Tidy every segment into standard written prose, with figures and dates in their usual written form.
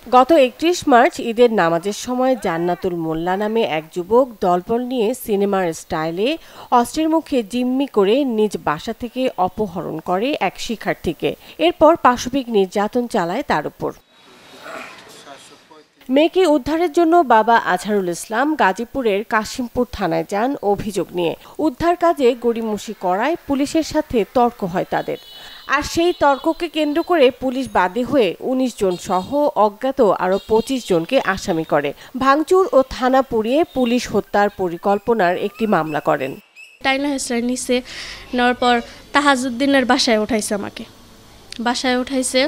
গত ৩১ মার্চ ঈদের নামাজের সময় জান্নাতুল মোল্লা নামে এক যুবক দলবল নিয়ে সিনেমার স্টাইলে অস্ত্রের মুখে জিম্মি করে নিজ বাসা থেকে অপহরণ করে এক শিক্ষার্থীকে। এরপর পাশবিক নির্যাতন চালায় তার উপর। মেয়েকে উদ্ধারের জন্য বাবা আজহারুল ইসলাম গাজীপুরের কাশিমপুর থানায় যান অভিযোগ নিয়ে। উদ্ধার কাজে গড়িমসি করায় পুলিশের সাথে তর্ক হয় তাদের। আর সেই তর্ককে কেন্দ্র করে পুলিশ বাদী হয়ে ১৯ জন সহ অজ্ঞাত আরও ২৫ জনকে আসামি করে। ভাঙচুর ও থানা পুড়িয়ে পুলিশ হত্যার পরিকল্পনার একটি মামলা করেন। টাইনা হেসরাই নিচে নেওয়ার পর তাহাজউদ্দিনের বাসায় উঠাইছে, আমাকে বাসায় উঠাইছে।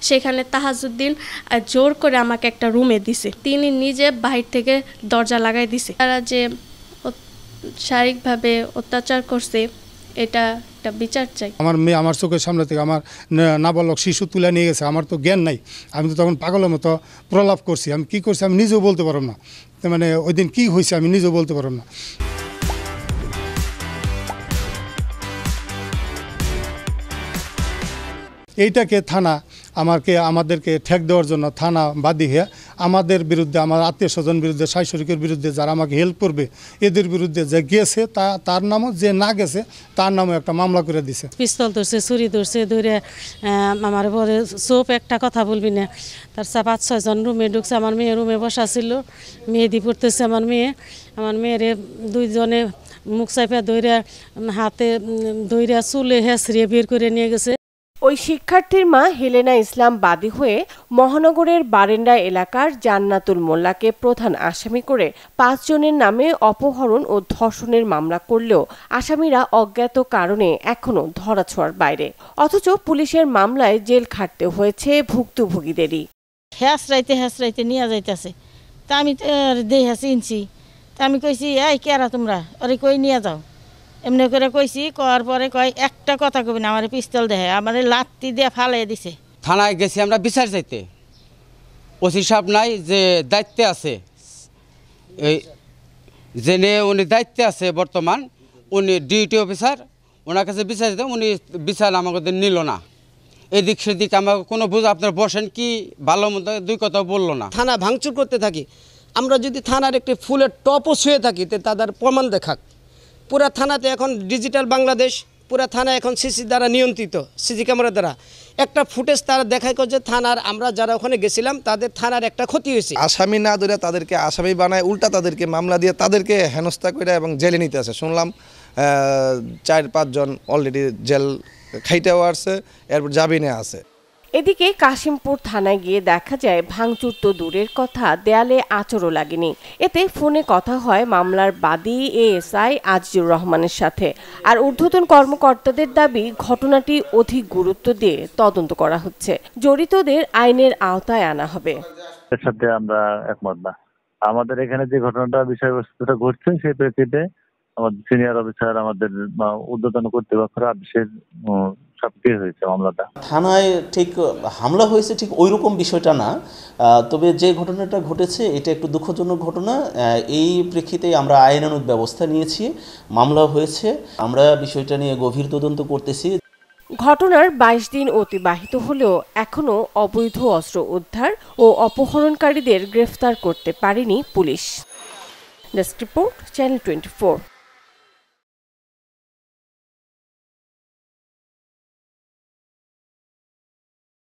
সেখানে তাহাজউদ্দিন জোর করে আমাকে একটা রুমে দিছে। তিনি নিজে বাহির থেকে দরজা লাগাই দিছে। তারা যে শারীরিকভাবে অত্যাচার করছে এটা একটা বিচার চাই। আমার মেয়ে আমার চোখের সামনে থেকে আমার নাবালক শিশু তুলে নিয়ে গেছে। আমার তো জ্ঞান নাই, আমি তো তখন পাগলের মতো প্রলাপ করছি। আমি কি করছি আমি নিজেও বলতে পারব না, মানে ওই দিন কী হয়েছে আমি নিজেও বলতে পারব না। এইটাকে থানা আমাদেরকে ঠেক দেওয়ার জন্য থানা বাদী হয়ে আমাদের বিরুদ্ধে, আমার আত্মীয় স্বজন বিরুদ্ধে, শাশুড়ির বিরুদ্ধে যারা আমাকে হেল্প করবে এদের বিরুদ্ধে যে গেছে তার নামও, যে না গেছে তার নামও একটা মামলা করে দিছে। পিস্তল ধরছে, ছুরি ধরছে, ধরে আমার পরে চোপ একটা কথা বলবি না। তার ৫-৬ জন রুমে ঢুকছে। আমার মেয়ে রুমে বসা ছিল, মেহেদি পড়তেছে। আমার মেয়েরে দুইজনে মুখ চাইপা ধরে হাতে ধরে চুলে হেঁচড়িয়ে বের করে নিয়ে গেছে। ওই শিক্ষার্থীর মা হেলেনা ইসলাম বাদী হয়ে মহানগরের বারেন্ডা এলাকার জান্নাতুল মোল্লাকে প্রধান আসামি করে ৫ জনের নামে অপহরণ ও ধর্ষণের মামলা করলেও আসামিরা অজ্ঞাত কারণে এখনো ধরাছোঁয়ার বাইরে। অথচ পুলিশের মামলায় জেল খাটতে হয়েছে ভুক্তভোগীদেরই। হ্যাঁচড়াইতে নিয়ে যাইতেছে। তা আমি দেহা চিনছি। তা আমি কইছি, এই কেরা তোমরা, ওরে কই নিয়ে যাও। এমনি করে কইছি, করার পরে কয় একটা কথা কবি না, আমার পিস্তল দেহে আমাদের লাত্তি দিয়ে ফালাই দিছে। থানায় গেছি আমরা বিচার চাইতে, ওসি সাহেব নাই, যে দায়িত্বে আছে, এই জেনে উনি দায়িত্বে আছে বর্তমান, উনি ডিউটি অফিসার, ওনার কাছে বিচার দিতাম, উনি বিচার আমাদের নিল না। এদিক সেদিক আমাকে কোনো বুঝ, আপনার বসেন কি ভালো মতো দুই কথা বললো না। থানা ভাঙচুর করতে থাকি আমরা, যদি থানার একটি ফুলের টপও শুয়ে থাকি তাদের প্রমাণ দেখাক। পুরা থানাতে এখন ডিজিটাল বাংলাদেশ, পুরা থানা এখন সিসি দ্বারা নিয়ন্ত্রিত, সিসি ক্যামেরা দ্বারা একটা ফুটেজ তারা দেখায় যে থানার, আমরা যারা ওখানে গেছিলাম তাদের থানার একটা ক্ষতি হয়েছে। আসামি না ধরে তাদেরকে আসামি বানায়, উল্টা তাদেরকে মামলা দিয়ে তাদেরকে হেনস্থা করে এবং জেলে নিতে আছে। শুনলাম ৪-৫ জন অলরেডি জেল খাইতেও আসছে, এরপর জামিনে আছে। এদিকে কাশিমপুর থানায় গিয়ে দেখা যায় ভাঙচুর তো দূরের কথা, দেয়ালে আঁচড়ও লাগেনি। এতে ফোনে কথা হয় মামলার বাদী এএসআই আজিজুর রহমানের সাথে। আর ঊর্ধ্বতন কর্মকর্তাদের দাবি ঘটনাটি অধিক গুরুত্ব দিয়ে তদন্ত করা হচ্ছে, জড়িতদের আইনের আওতায় আনা হবে। এর সাথে আমরা একমত না। আমাদের এখানে যে ঘটনাটা বিষয়বস্তুটা ঘটছে সেই প্রেক্ষিতে আমাদের সিনিয়র অফিসার, আমাদের ঊর্ধ্বতন কর্তৃপক্ষের আদেশের সবকিছু হয়েছে। মামলাটা থানায় ঠিক হামলা হয়েছে ঠিক ওই রকম বিষয়টা না, তবে যে ঘটনাটা ঘটেছে এটা একটু দুঃখজনক ঘটনা। এই প্রেক্ষিতে আমরা আইনানুগ ব্যবস্থা নিয়েছি, মামলা হয়েছে, আমরা বিষয়টা নিয়ে গভীর তদন্ত করতেছি। ঘটনার ২২ দিন অতিবাহিত হলেও এখনো অবৈধ অস্ত্র উদ্ধার ও অপহরণকারীদের গ্রেফতার করতে পারেনি পুলিশ। Desk report, channel 24।